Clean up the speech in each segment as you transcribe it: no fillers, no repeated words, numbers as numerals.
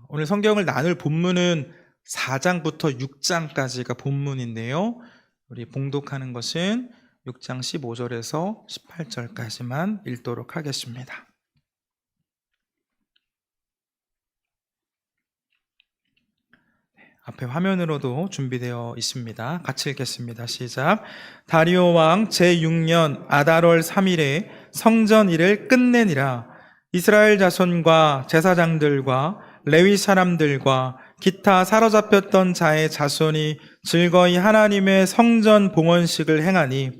오늘 성경을 나눌 본문은 4장부터 6장까지가 본문인데요. 우리 봉독하는 것은 6장 15절에서 18절까지만 읽도록 하겠습니다. 앞에 화면으로도 준비되어 있습니다. 같이 읽겠습니다. 시작. 다리오 왕 제6년 아달월 3일에 성전 일을 끝내니라. 이스라엘 자손과 제사장들과 레위 사람들과 기타 사로잡혔던 자의 자손이 즐거이 하나님의 성전 봉헌식을 행하니,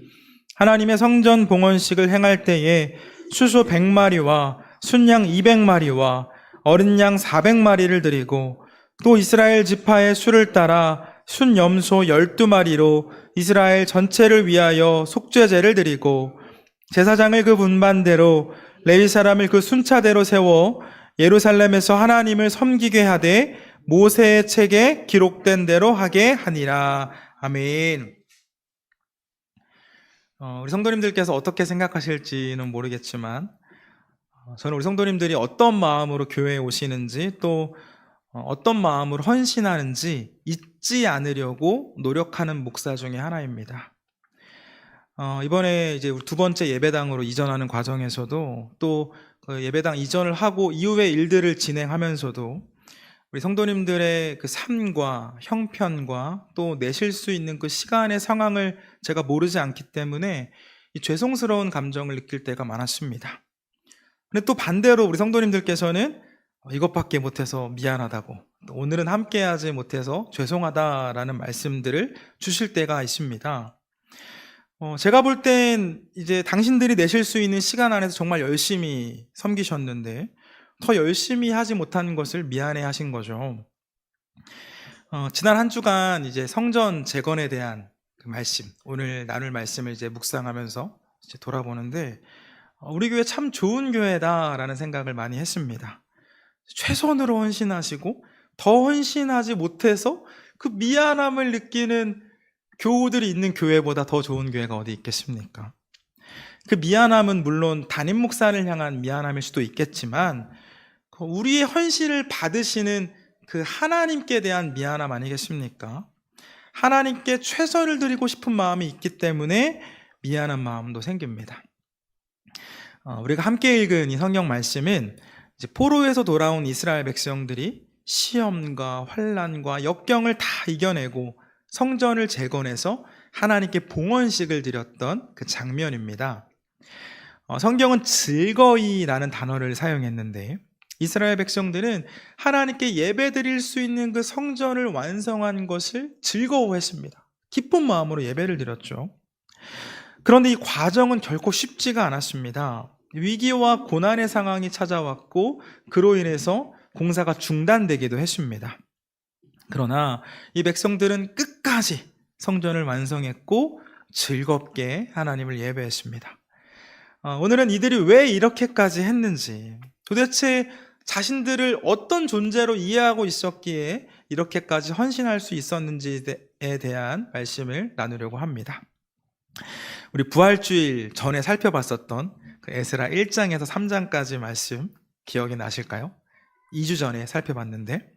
하나님의 성전 봉헌식을 행할 때에 수소 100마리와 순양 200마리와 어린 양 400마리를 드리고, 또 이스라엘 지파의 수를 따라 순염소 12마리로 이스라엘 전체를 위하여 속죄제를 드리고, 제사장을 그 분반대로 레위 사람을 그 순차대로 세워 예루살렘에서 하나님을 섬기게 하되 모세의 책에 기록된 대로 하게 하니라. 아멘. 우리 성도님들께서 어떻게 생각하실지는 모르겠지만, 저는 우리 성도님들이 어떤 마음으로 교회에 오시는지, 또 어떤 마음으로 헌신하는지 잊지 않으려고 노력하는 목사 중에 하나입니다. 이번에 이제 두 번째 예배당으로 이전하는 과정에서도, 또 그 예배당 이전을 하고 이후의 일들을 진행하면서도 우리 성도님들의 그 삶과 형편과 또 내실 수 있는 그 시간의 상황을 제가 모르지 않기 때문에 이 죄송스러운 감정을 느낄 때가 많았습니다. 근데 또 반대로 우리 성도님들께서는 이것밖에 못해서 미안하다고, 또 오늘은 함께하지 못해서 죄송하다라는 말씀들을 주실 때가 있습니다. 제가 볼 땐 이제 당신들이 내실 수 있는 시간 안에서 정말 열심히 섬기셨는데 더 열심히 하지 못한 것을 미안해 하신 거죠. 지난 한 주간 이제 성전 재건에 대한 그 말씀, 오늘 나눌 말씀을 이제 묵상하면서 이제 돌아보는데, 우리 교회 참 좋은 교회다라는 생각을 많이 했습니다. 최선으로 헌신하시고 더 헌신하지 못해서 그 미안함을 느끼는 교우들이 있는 교회보다 더 좋은 교회가 어디 있겠습니까? 그 미안함은 물론 담임 목사를 향한 미안함일 수도 있겠지만, 우리의 헌신을 받으시는 그 하나님께 대한 미안함 아니겠습니까? 하나님께 최선을 드리고 싶은 마음이 있기 때문에 미안한 마음도 생깁니다. 우리가 함께 읽은 이 성경 말씀은 이제 포로에서 돌아온 이스라엘 백성들이 시험과 환난과 역경을 다 이겨내고 성전을 재건해서 하나님께 봉헌식을 드렸던 그 장면입니다. 성경은 즐거이라는 단어를 사용했는데, 이스라엘 백성들은 하나님께 예배드릴 수 있는 그 성전을 완성한 것을 즐거워했습니다. 기쁜 마음으로 예배를 드렸죠. 그런데 이 과정은 결코 쉽지가 않았습니다. 위기와 고난의 상황이 찾아왔고 그로 인해서 공사가 중단되기도 했습니다. 그러나 이 백성들은 끝까지 성전을 완성했고 즐겁게 하나님을 예배했습니다. 오늘은 이들이 왜 이렇게까지 했는지, 도대체 자신들을 어떤 존재로 이해하고 있었기에 이렇게까지 헌신할 수 있었는지에 대한 말씀을 나누려고 합니다. 우리 부활주일 전에 살펴봤었던 그 에스라 1장에서 3장까지 말씀 기억이 나실까요? 2주 전에 살펴봤는데,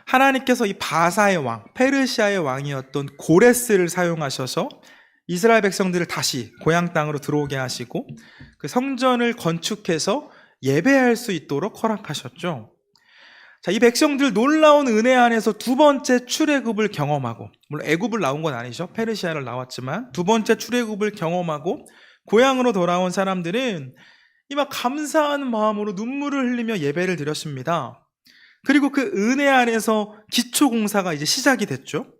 하나님께서 이 바사의 왕, 페르시아의 왕이었던 고레스를 사용하셔서 이스라엘 백성들을 다시 고향 땅으로 들어오게 하시고 그 성전을 건축해서 예배할 수 있도록 허락하셨죠. 자, 이 백성들 놀라운 은혜 안에서 두 번째 출애굽을 경험하고, 물론 애굽을 나온 건 아니죠. 페르시아를 나왔지만 두 번째 출애굽을 경험하고 고향으로 돌아온 사람들은 이막 감사한 마음으로 눈물을 흘리며 예배를 드렸습니다. 그리고 그 은혜 안에서 기초공사가 이제 시작이 됐죠.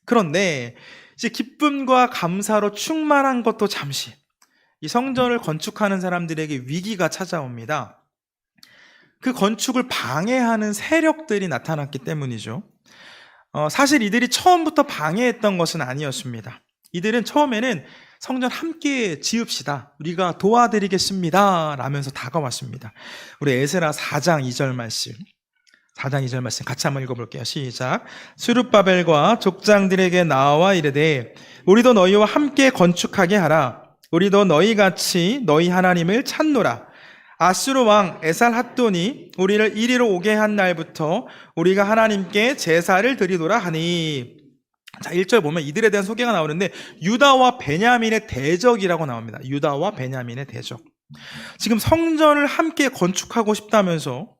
그런데 이제 기쁨과 감사로 충만한 것도 잠시, 이 성전을 건축하는 사람들에게 위기가 찾아옵니다. 그 건축을 방해하는 세력들이 나타났기 때문이죠. 사실 이들이 처음부터 방해했던 것은 아니었습니다. 이들은 처음에는 성전 함께 지읍시다, 우리가 도와드리겠습니다 라면서 다가왔습니다. 우리 에스라 4장 2절 말씀, 4장 2절 말씀 같이 한번 읽어볼게요. 시작. 스룹바벨과 족장들에게 나와 이르되 우리도 너희와 함께 건축하게 하라. 우리도 너희같이 너희 하나님을 찾노라. 아수르 왕 에살핫돈이 우리를 이리로 오게 한 날부터 우리가 하나님께 제사를 드리노라 하니. 자, 1절 보면 이들에 대한 소개가 나오는데 유다와 베냐민의 대적이라고 나옵니다. 유다와 베냐민의 대적. 지금 성전을 함께 건축하고 싶다면서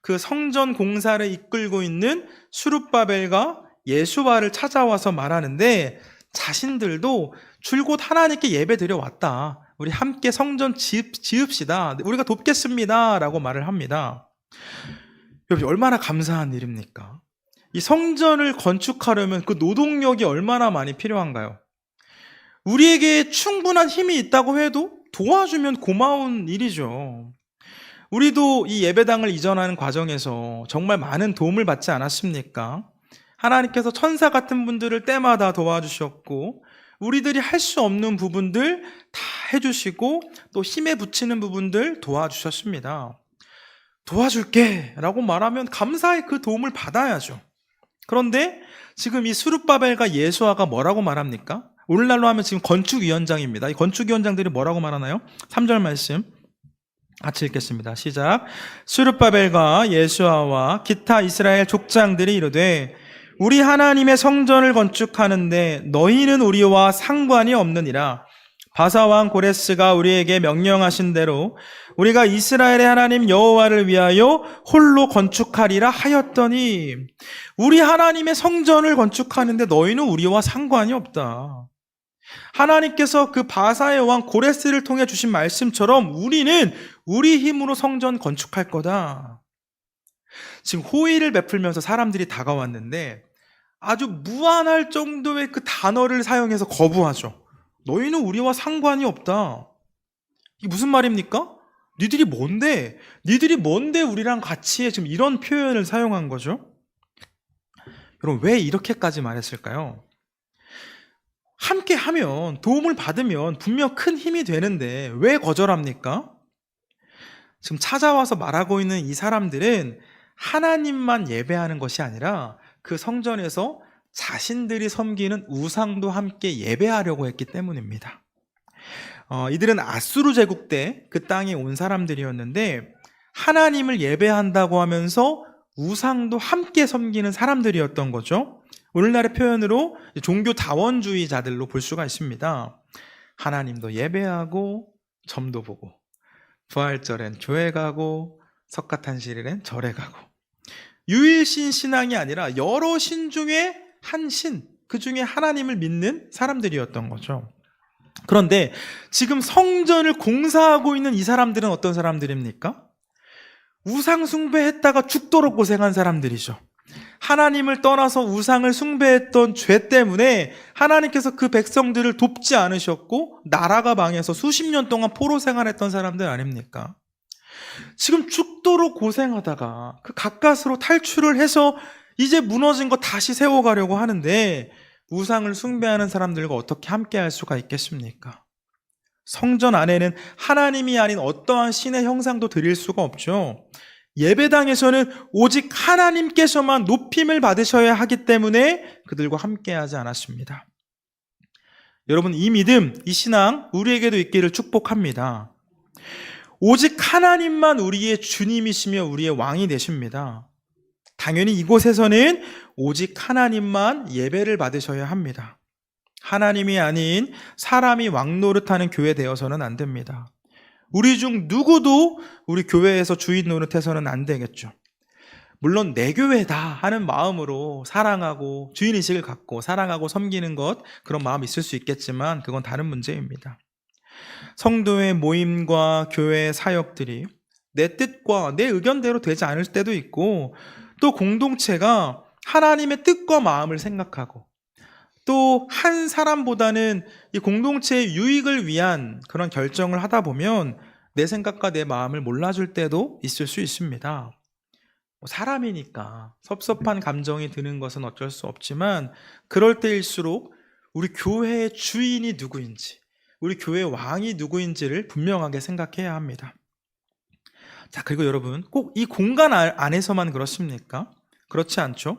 그 성전 공사를 이끌고 있는 수룹바벨과 예수바를 찾아와서 말하는데, 자신들도 줄곧 하나님께 예배 드려 왔다. 우리 함께 성전 지읍시다. 우리가 돕겠습니다. 라고 말을 합니다. 여러분, 얼마나 감사한 일입니까? 이 성전을 건축하려면 그 노동력이 얼마나 많이 필요한가요? 우리에게 충분한 힘이 있다고 해도 도와주면 고마운 일이죠. 우리도 이 예배당을 이전하는 과정에서 정말 많은 도움을 받지 않았습니까? 하나님께서 천사 같은 분들을 때마다 도와주셨고, 우리들이 할 수 없는 부분들 다 해주시고, 또 힘에 붙이는 부분들 도와주셨습니다. 도와줄게 라고 말하면 감사의 그 도움을 받아야죠. 그런데 지금 이 스룹바벨과 예수아가 뭐라고 말합니까? 오늘날로 하면 지금 건축위원장입니다. 이 건축위원장들이 뭐라고 말하나요? 3절 말씀 같이 읽겠습니다. 시작. 스룹바벨과 예수아와 기타 이스라엘 족장들이 이르되 우리 하나님의 성전을 건축하는데 너희는 우리와 상관이 없느니라. 바사왕 고레스가 우리에게 명령하신 대로 우리가 이스라엘의 하나님 여호와를 위하여 홀로 건축하리라 하였더니, 우리 하나님의 성전을 건축하는데 너희는 우리와 상관이 없다. 하나님께서 그 바사의 왕 고레스를 통해 주신 말씀처럼 우리는 우리 힘으로 성전 건축할 거다. 지금 호의를 베풀면서 사람들이 다가왔는데 아주 무한할 정도의 그 단어를 사용해서 거부하죠. 너희는 우리와 상관이 없다. 이게 무슨 말입니까? 니들이 뭔데 우리랑 같이 해. 지금 이런 표현을 사용한 거죠. 여러분, 왜 이렇게까지 말했을까요? 함께 하면, 도움을 받으면 분명 큰 힘이 되는데 왜 거절합니까? 지금 찾아와서 말하고 있는 이 사람들은 하나님만 예배하는 것이 아니라 그 성전에서 자신들이 섬기는 우상도 함께 예배하려고 했기 때문입니다. 이들은 아수르 제국 때 그 땅에 온 사람들이었는데 하나님을 예배한다고 하면서 우상도 함께 섬기는 사람들이었던 거죠. 오늘날의 표현으로 종교 다원주의자들로 볼 수가 있습니다. 하나님도 예배하고 점도 보고, 부활절엔 교회 가고, 석가탄신일엔 절에 가고, 유일신 신앙이 아니라 여러 신 중에 한 신, 그 중에 하나님을 믿는 사람들이었던 거죠. 그런데 지금 성전을 공사하고 있는 이 사람들은 어떤 사람들입니까? 우상 숭배했다가 죽도록 고생한 사람들이죠. 하나님을 떠나서 우상을 숭배했던 죄 때문에 하나님께서 그 백성들을 돕지 않으셨고 나라가 망해서 수십 년 동안 포로 생활했던 사람들 아닙니까? 지금 죽도록 고생하다가 그 가까스로 탈출을 해서 이제 무너진 거 다시 세워가려고 하는데 우상을 숭배하는 사람들과 어떻게 함께 할 수가 있겠습니까? 성전 안에는 하나님이 아닌 어떠한 신의 형상도 드릴 수가 없죠. 예배당에서는 오직 하나님께서만 높임을 받으셔야 하기 때문에 그들과 함께 하지 않았습니다. 여러분, 이 믿음, 이 신앙 우리에게도 있기를 축복합니다. 오직 하나님만 우리의 주님이시며 우리의 왕이 되십니다. 당연히 이곳에서는 오직 하나님만 예배를 받으셔야 합니다. 하나님이 아닌 사람이 왕 노릇하는 교회 되어서는 안 됩니다. 우리 중 누구도 우리 교회에서 주인 노릇해서는 안 되겠죠. 물론 내 교회다 하는 마음으로 사랑하고 주인의식을 갖고 사랑하고 섬기는 것, 그런 마음이 있을 수 있겠지만 그건 다른 문제입니다. 성도의 모임과 교회의 사역들이 내 뜻과 내 의견대로 되지 않을 때도 있고, 또 공동체가 하나님의 뜻과 마음을 생각하고 또 한 사람보다는 이 공동체의 유익을 위한 그런 결정을 하다 보면 내 생각과 내 마음을 몰라줄 때도 있을 수 있습니다. 사람이니까 섭섭한 감정이 드는 것은 어쩔 수 없지만 그럴 때일수록 우리 교회의 주인이 누구인지, 우리 교회의 왕이 누구인지를 분명하게 생각해야 합니다. 자, 그리고 여러분, 꼭 이 공간 안에서만 그렇습니까? 그렇지 않죠?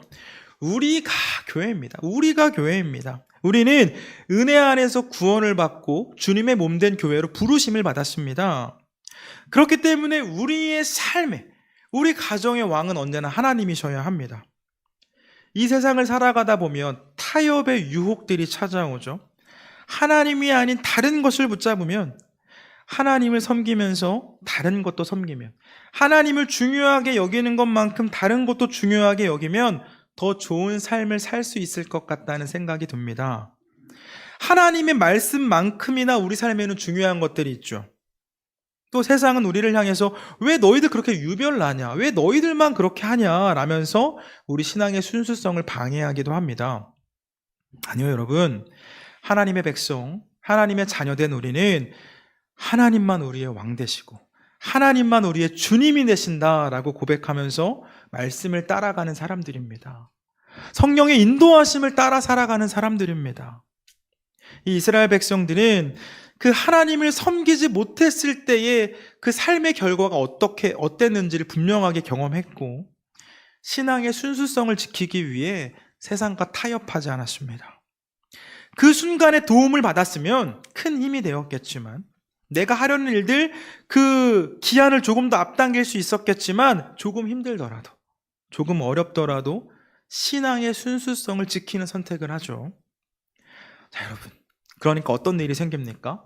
우리가 교회입니다. 우리가 교회입니다. 우리는 은혜 안에서 구원을 받고 주님의 몸된 교회로 부르심을 받았습니다. 그렇기 때문에 우리의 삶에, 우리 가정의 왕은 언제나 하나님이셔야 합니다. 이 세상을 살아가다 보면 타협의 유혹들이 찾아오죠. 하나님이 아닌 다른 것을 붙잡으면, 하나님을 섬기면서 다른 것도 섬기면, 하나님을 중요하게 여기는 것만큼 다른 것도 중요하게 여기면 더 좋은 삶을 살 수 있을 것 같다는 생각이 듭니다. 하나님의 말씀만큼이나 우리 삶에는 중요한 것들이 있죠. 또 세상은 우리를 향해서 왜 너희들 그렇게 유별나냐? 왜 너희들만 그렇게 하냐? 라면서 우리 신앙의 순수성을 방해하기도 합니다. 아니요, 여러분. 하나님의 백성, 하나님의 자녀된 우리는 하나님만 우리의 왕 되시고 하나님만 우리의 주님이 되신다라고 고백하면서 말씀을 따라가는 사람들입니다. 성령의 인도하심을 따라 살아가는 사람들입니다. 이 이스라엘 백성들은 그 하나님을 섬기지 못했을 때의 그 삶의 결과가 어땠는지를 분명하게 경험했고, 신앙의 순수성을 지키기 위해 세상과 타협하지 않았습니다. 그 순간에 도움을 받았으면 큰 힘이 되었겠지만, 내가 하려는 일들 그 기한을 조금 더 앞당길 수 있었겠지만, 조금 힘들더라도, 조금 어렵더라도 신앙의 순수성을 지키는 선택을 하죠. 자, 여러분, 그러니까 어떤 일이 생깁니까?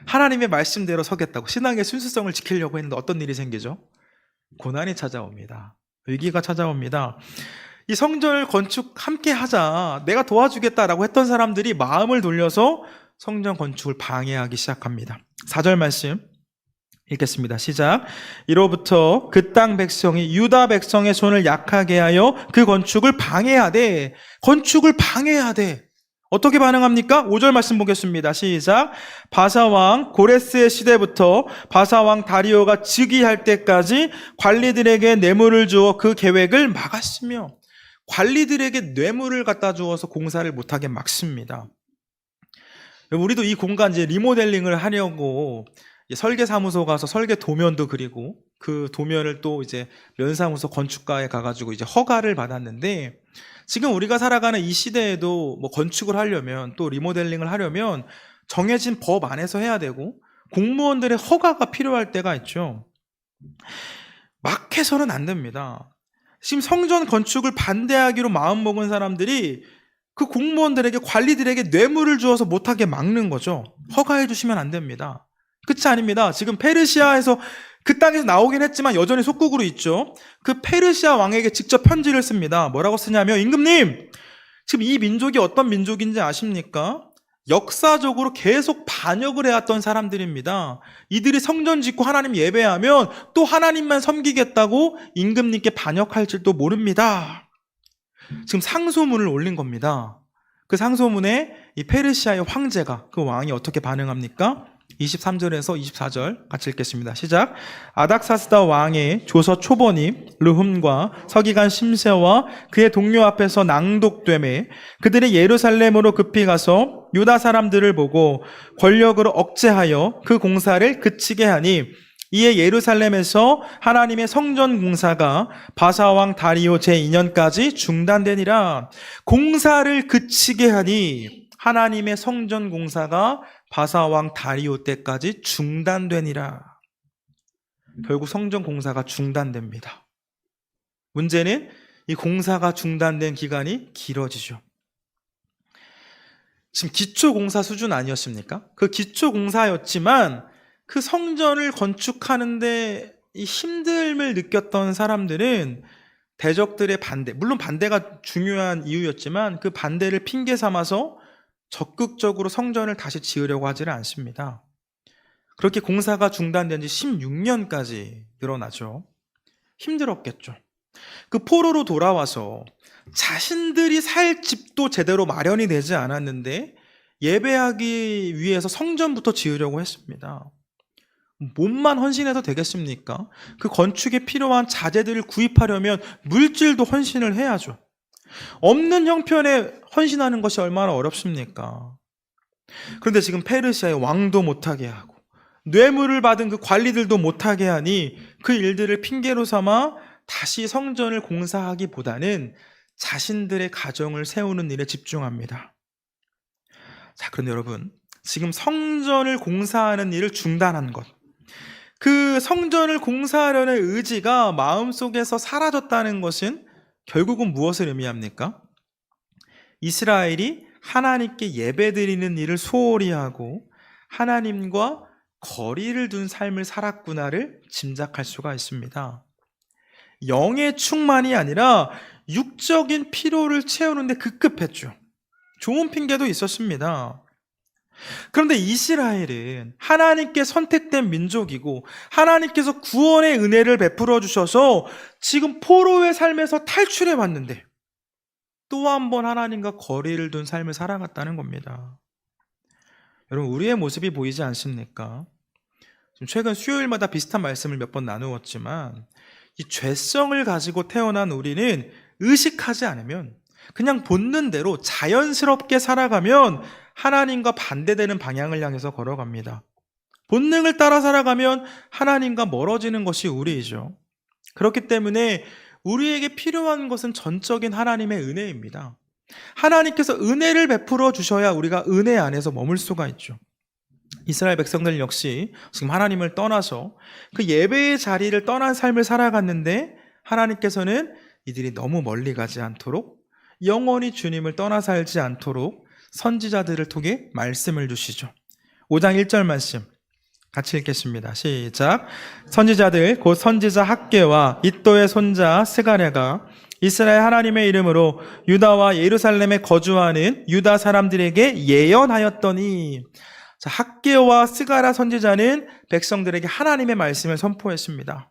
하나님의 말씀대로 서겠다고 신앙의 순수성을 지키려고 했는데 어떤 일이 생기죠? 고난이 찾아옵니다. 위기가 찾아옵니다. 이 성전을 건축 함께 하자, 내가 도와주겠다라고 했던 사람들이 마음을 돌려서 성전 건축을 방해하기 시작합니다. 4절 말씀 읽겠습니다. 시작. 이로부터 그 땅 백성이 유다 백성의 손을 약하게 하여 그 건축을 방해하되, 건축을 방해하되 어떻게 반응합니까? 5절 말씀 보겠습니다. 시작. 바사왕 고레스의 시대부터 바사왕 다리오가 즉위할 때까지 관리들에게 뇌물을 주어 그 계획을 막았으며, 관리들에게 뇌물을 갖다 주어서 공사를 못하게 막습니다. 우리도 이 공간 이제 리모델링을 하려고 설계사무소 가서 설계 도면도 그리고 그 도면을 또 이제 면사무소 건축가에 가가지고 이제 허가를 받았는데, 지금 우리가 살아가는 이 시대에도 뭐 건축을 하려면, 또 리모델링을 하려면 정해진 법 안에서 해야 되고 공무원들의 허가가 필요할 때가 있죠. 막 해서는 안 됩니다. 지금 성전 건축을 반대하기로 마음먹은 사람들이 그 공무원들에게, 관리들에게 뇌물을 주어서 못하게 막는 거죠. 허가해 주시면 안 됩니다. 끝이 아닙니다. 지금 페르시아에서, 그 땅에서 나오긴 했지만 여전히 속국으로 있죠. 그 페르시아 왕에게 직접 편지를 씁니다. 뭐라고 쓰냐면, 임금님, 지금 이 민족이 어떤 민족인지 아십니까? 역사적으로 계속 반역을 해왔던 사람들입니다. 이들이 성전 짓고 하나님 예배하면 또 하나님만 섬기겠다고 임금님께 반역할지도 모릅니다. 지금 상소문을 올린 겁니다. 그 상소문에 이 페르시아의 황제가, 그 왕이 어떻게 반응합니까? 23절에서 24절 같이 읽겠습니다. 시작. 아닥사스다 왕의 조서 초본이 르훔과 서기관 심세와 그의 동료 앞에서 낭독되매 그들이 예루살렘으로 급히 가서 유다 사람들을 보고 권력으로 억제하여 그 공사를 그치게 하니, 이에 예루살렘에서 하나님의 성전 공사가 바사왕 다리오 제2년까지 중단되니라. 공사를 그치게 하니 하나님의 성전 공사가 바사왕 다리오 때까지 중단되니라. 결국 성전 공사가 중단됩니다. 문제는 이 공사가 중단된 기간이 길어지죠. 지금 기초공사 수준 아니었습니까? 그 기초공사였지만 그 성전을 건축하는데 이 힘듦을 느꼈던 사람들은 대적들의 반대, 물론 반대가 중요한 이유였지만 그 반대를 핑계 삼아서 적극적으로 성전을 다시 지으려고 하지는 않습니다. 그렇게 공사가 중단된 지 16년까지 늘어나죠. 힘들었겠죠. 그 포로로 돌아와서 자신들이 살 집도 제대로 마련이 되지 않았는데 예배하기 위해서 성전부터 지으려고 했습니다. 몸만 헌신해도 되겠습니까? 그 건축에 필요한 자재들을 구입하려면 물질도 헌신을 해야죠. 없는 형편에 헌신하는 것이 얼마나 어렵습니까? 그런데 지금 페르시아의 왕도 못하게 하고 뇌물을 받은 그 관리들도 못하게 하니 그 일들을 핑계로 삼아 다시 성전을 공사하기보다는 자신들의 가정을 세우는 일에 집중합니다. 자, 그런데 여러분, 지금 성전을 공사하는 일을 중단한 것, 그 성전을 공사하려는 의지가 마음속에서 사라졌다는 것은 결국은 무엇을 의미합니까? 이스라엘이 하나님께 예배드리는 일을 소홀히 하고 하나님과 거리를 둔 삶을 살았구나를 짐작할 수가 있습니다. 영의 충만이 아니라 육적인 피로를 채우는데 급급했죠. 좋은 핑계도 있었습니다. 그런데 이스라엘은 하나님께 선택된 민족이고 하나님께서 구원의 은혜를 베풀어 주셔서 지금 포로의 삶에서 탈출해 왔는데 또 한 번 하나님과 거리를 둔 삶을 살아갔다는 겁니다. 여러분, 우리의 모습이 보이지 않습니까? 지금 최근 수요일마다 비슷한 말씀을 몇 번 나누었지만 이 죄성을 가지고 태어난 우리는 의식하지 않으면 그냥 본능대로 자연스럽게 살아가면 하나님과 반대되는 방향을 향해서 걸어갑니다. 본능을 따라 살아가면 하나님과 멀어지는 것이 우리이죠. 그렇기 때문에 우리에게 필요한 것은 전적인 하나님의 은혜입니다. 하나님께서 은혜를 베풀어 주셔야 우리가 은혜 안에서 머물 수가 있죠. 이스라엘 백성들 역시 지금 하나님을 떠나서 그 예배의 자리를 떠난 삶을 살아갔는데 하나님께서는 이들이 너무 멀리 가지 않도록 영원히 주님을 떠나 살지 않도록 선지자들을 통해 말씀을 주시죠. 5장 1절 말씀 같이 읽겠습니다. 시작. 선지자들 곧 선지자 학개와 잇도의 손자 스가랴가 이스라엘 하나님의 이름으로 유다와 예루살렘에 거주하는 유다 사람들에게 예언하였더니, 자, 학개와 스가랴 선지자는 백성들에게 하나님의 말씀을 선포했습니다.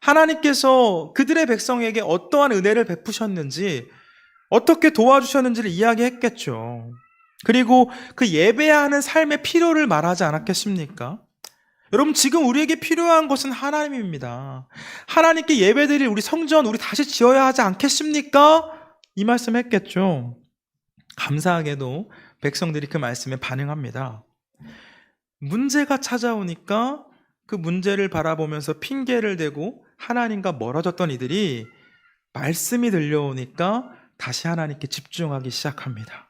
하나님께서 그들의 백성에게 어떠한 은혜를 베푸셨는지, 어떻게 도와주셨는지를 이야기했겠죠. 그리고 그 예배하는 삶의 필요를 말하지 않았겠습니까? 여러분, 지금 우리에게 필요한 것은 하나님입니다. 하나님께 예배드릴 우리 성전 우리 다시 지어야 하지 않겠습니까? 이 말씀 했겠죠. 감사하게도 백성들이 그 말씀에 반응합니다. 문제가 찾아오니까 그 문제를 바라보면서 핑계를 대고 하나님과 멀어졌던 이들이 말씀이 들려오니까 다시 하나님께 집중하기 시작합니다.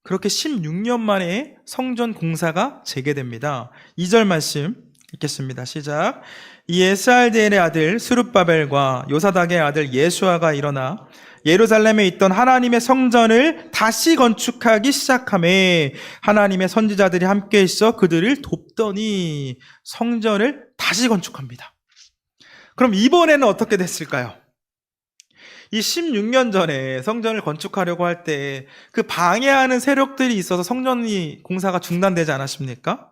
그렇게 16년 만에 성전 공사가 재개됩니다. 2절 말씀 읽겠습니다. 시작. 이에 스알디엘의 아들 스룹바벨과 요사닥의 아들 예수아가 일어나 예루살렘에 있던 하나님의 성전을 다시 건축하기 시작하매 하나님의 선지자들이 함께 있어 그들을 돕더니 성전을 다시 건축합니다. 그럼 이번에는 어떻게 됐을까요? 이 16년 전에 성전을 건축하려고 할 때 그 방해하는 세력들이 있어서 성전이 공사가 중단되지 않았습니까?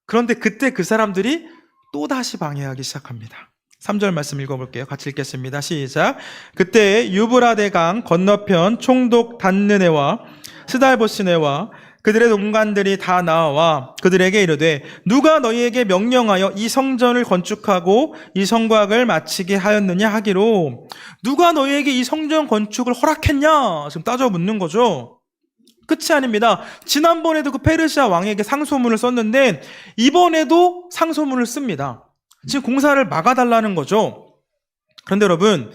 그런데 그때 그 사람들이 또다시 방해하기 시작합니다. 3절 말씀 읽어볼게요. 같이 읽겠습니다. 시작. 그때 유브라데 강 건너편 총독 단느네와 스달보스네와 그들의 농관들이 다 나와 그들에게 이르되 누가 너희에게 명령하여 이 성전을 건축하고 이 성곽을 마치게 하였느냐 하기로, 누가 너희에게 이 성전 건축을 허락했냐 지금 따져 묻는 거죠. 끝이 아닙니다. 지난번에도 그 페르시아 왕에게 상소문을 썼는데 이번에도 상소문을 씁니다. 지금 공사를 막아달라는 거죠. 그런데 여러분,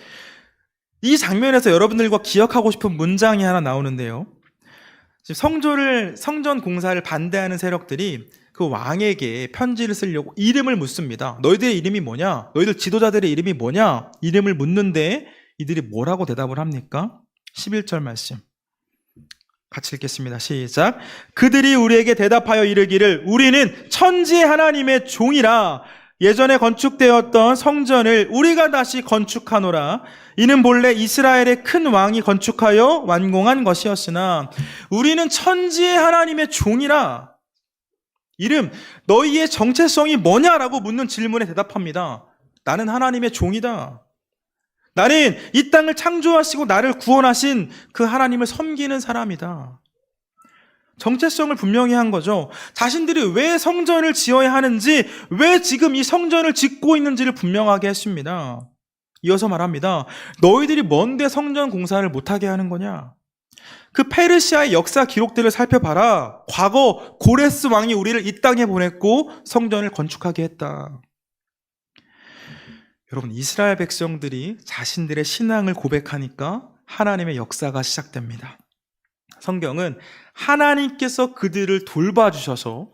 이 장면에서 여러분들과 기억하고 싶은 문장이 하나 나오는데요. 성전 공사를 반대하는 세력들이 그 왕에게 편지를 쓰려고 이름을 묻습니다. 너희들의 이름이 뭐냐? 너희들 지도자들의 이름이 뭐냐? 이름을 묻는데 이들이 뭐라고 대답을 합니까? 11절 말씀 같이 읽겠습니다. 시작. 그들이 우리에게 대답하여 이르기를 우리는 천지의 하나님의 종이라 예전에 건축되었던 성전을 우리가 다시 건축하노라. 이는 본래 이스라엘의 큰 왕이 건축하여 완공한 것이었으나 우리는 천지의 하나님의 종이라. 이름, 너희의 정체성이 뭐냐라고 묻는 질문에 대답합니다. 나는 하나님의 종이다. 나는 이 땅을 창조하시고 나를 구원하신 그 하나님을 섬기는 사람이다. 정체성을 분명히 한 거죠. 자신들이 왜 성전을 지어야 하는지, 왜 지금 이 성전을 짓고 있는지를 분명하게 했습니다. 이어서 말합니다. 너희들이 뭔데 성전 공사를 못하게 하는 거냐? 그 페르시아의 역사 기록들을 살펴봐라. 과거 고레스 왕이 우리를 이 땅에 보냈고 성전을 건축하게 했다. 여러분, 이스라엘 백성들이 자신들의 신앙을 고백하니까 하나님의 역사가 시작됩니다. 성경은 하나님께서 그들을 돌봐주셔서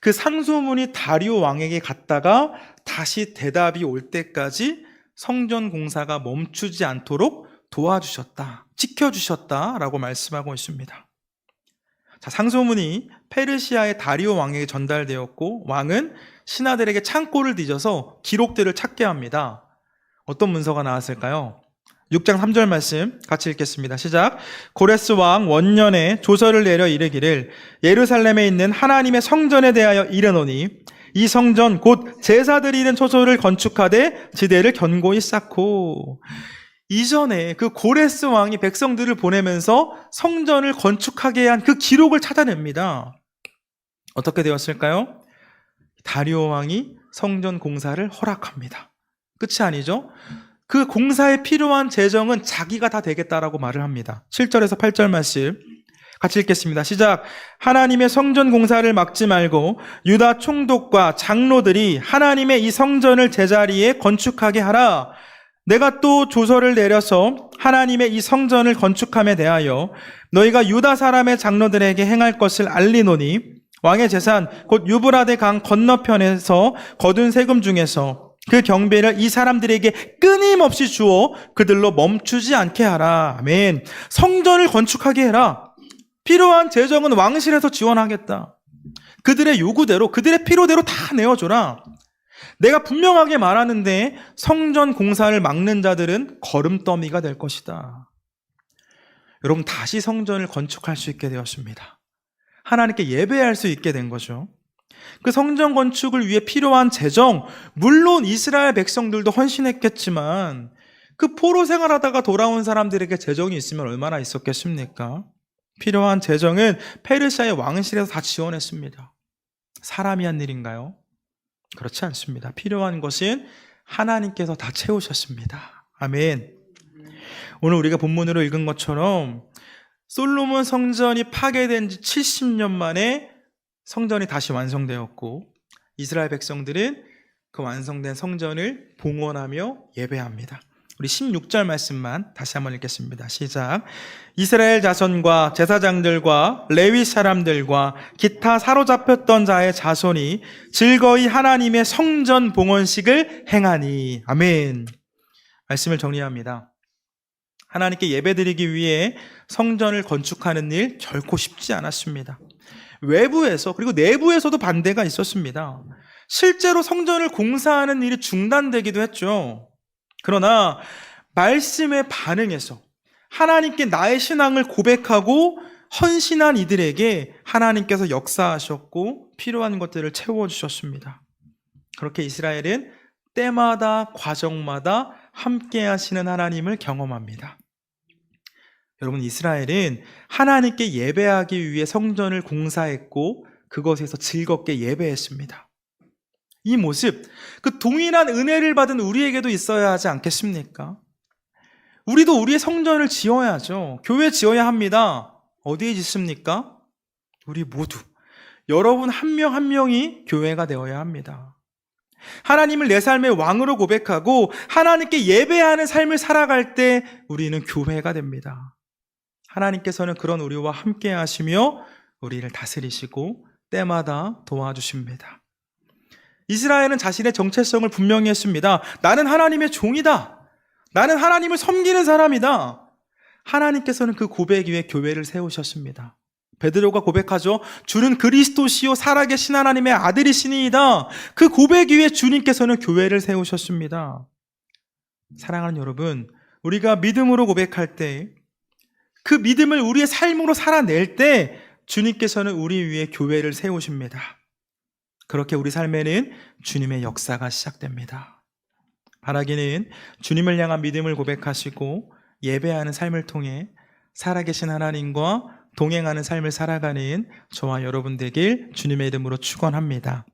그 상소문이 다리오 왕에게 갔다가 다시 대답이 올 때까지 성전 공사가 멈추지 않도록 도와주셨다, 지켜주셨다라고 말씀하고 있습니다. 자, 상소문이 페르시아의 다리오 왕에게 전달되었고 왕은 신하들에게 창고를 뒤져서 기록들을 찾게 합니다. 어떤 문서가 나왔을까요? 6장 3절 말씀 같이 읽겠습니다. 시작. 고레스 왕 원년에 조서를 내려 이르기를 예루살렘에 있는 하나님의 성전에 대하여 이르노니 이 성전 곧 제사 드리는 처소를 건축하되 지대를 견고히 쌓고. 이전에 그 고레스 왕이 백성들을 보내면서 성전을 건축하게 한 그 기록을 찾아냅니다. 어떻게 되었을까요? 다리오 왕이 성전 공사를 허락합니다. 끝이 아니죠? 그 공사에 필요한 재정은 자기가 다 되겠다라고 말을 합니다. 7절에서 8절 말씀 같이 읽겠습니다. 시작. 하나님의 성전 공사를 막지 말고 유다 총독과 장로들이 하나님의 이 성전을 제자리에 건축하게 하라. 내가 또 조서를 내려서 하나님의 이 성전을 건축함에 대하여 너희가 유다 사람의 장로들에게 행할 것을 알리노니 왕의 재산 곧 유브라데 강 건너편에서 거둔 세금 중에서 그 경배를 이 사람들에게 끊임없이 주어 그들로 멈추지 않게 하라. 아멘. 성전을 건축하게 해라. 필요한 재정은 왕실에서 지원하겠다. 그들의 요구대로, 그들의 필요대로 다 내어줘라. 내가 분명하게 말하는데 성전 공사를 막는 자들은 걸음더미가 될 것이다. 여러분, 다시 성전을 건축할 수 있게 되었습니다. 하나님께 예배할 수 있게 된 거죠. 그 성전 건축을 위해 필요한 재정, 물론 이스라엘 백성들도 헌신했겠지만 그 포로 생활하다가 돌아온 사람들에게 재정이 있으면 얼마나 있었겠습니까? 필요한 재정은 페르시아의 왕실에서 다 지원했습니다. 사람이 한 일인가요? 그렇지 않습니다. 필요한 것은 하나님께서 다 채우셨습니다. 아멘. 오늘 우리가 본문으로 읽은 것처럼 솔로몬 성전이 파괴된 지 70년 만에 성전이 다시 완성되었고 이스라엘 백성들은 그 완성된 성전을 봉헌하며 예배합니다. 우리 16절 말씀만 다시 한번 읽겠습니다. 시작. 이스라엘 자손과 제사장들과 레위 사람들과 기타 사로잡혔던 자의 자손이 즐거이 하나님의 성전 봉헌식을 행하니. 아멘. 말씀을 정리합니다. 하나님께 예배드리기 위해 성전을 건축하는 일 결코 쉽지 않았습니다. 외부에서 그리고 내부에서도 반대가 있었습니다. 실제로 성전을 공사하는 일이 중단되기도 했죠. 그러나 말씀에 반응해서 하나님께 나의 신앙을 고백하고 헌신한 이들에게 하나님께서 역사하셨고 필요한 것들을 채워주셨습니다. 그렇게 이스라엘은 때마다 과정마다 함께 하시는 하나님을 경험합니다. 여러분, 이스라엘은 하나님께 예배하기 위해 성전을 공사했고 그것에서 즐겁게 예배했습니다. 이 모습, 그 동일한 은혜를 받은 우리에게도 있어야 하지 않겠습니까? 우리도 우리의 성전을 지어야죠. 교회 지어야 합니다. 어디에 짓습니까? 우리 모두, 여러분 한 명 한 명이 교회가 되어야 합니다. 하나님을 내 삶의 왕으로 고백하고 하나님께 예배하는 삶을 살아갈 때 우리는 교회가 됩니다. 하나님께서는 그런 우리와 함께 하시며 우리를 다스리시고 때마다 도와주십니다. 이스라엘은 자신의 정체성을 분명히 했습니다. 나는 하나님의 종이다. 나는 하나님을 섬기는 사람이다. 하나님께서는 그 고백 위에 교회를 세우셨습니다. 베드로가 고백하죠. 주는 그리스도시요 살아계신 하나님의 아들이시니이다. 그 고백 위에 주님께서는 교회를 세우셨습니다. 사랑하는 여러분, 우리가 믿음으로 고백할 때, 그 믿음을 우리의 삶으로 살아낼 때 주님께서는 우리 위에 교회를 세우십니다. 그렇게 우리 삶에는 주님의 역사가 시작됩니다. 바라기는 주님을 향한 믿음을 고백하시고 예배하는 삶을 통해 살아계신 하나님과 동행하는 삶을 살아가는 저와 여러분 되길 주님의 이름으로 축원합니다.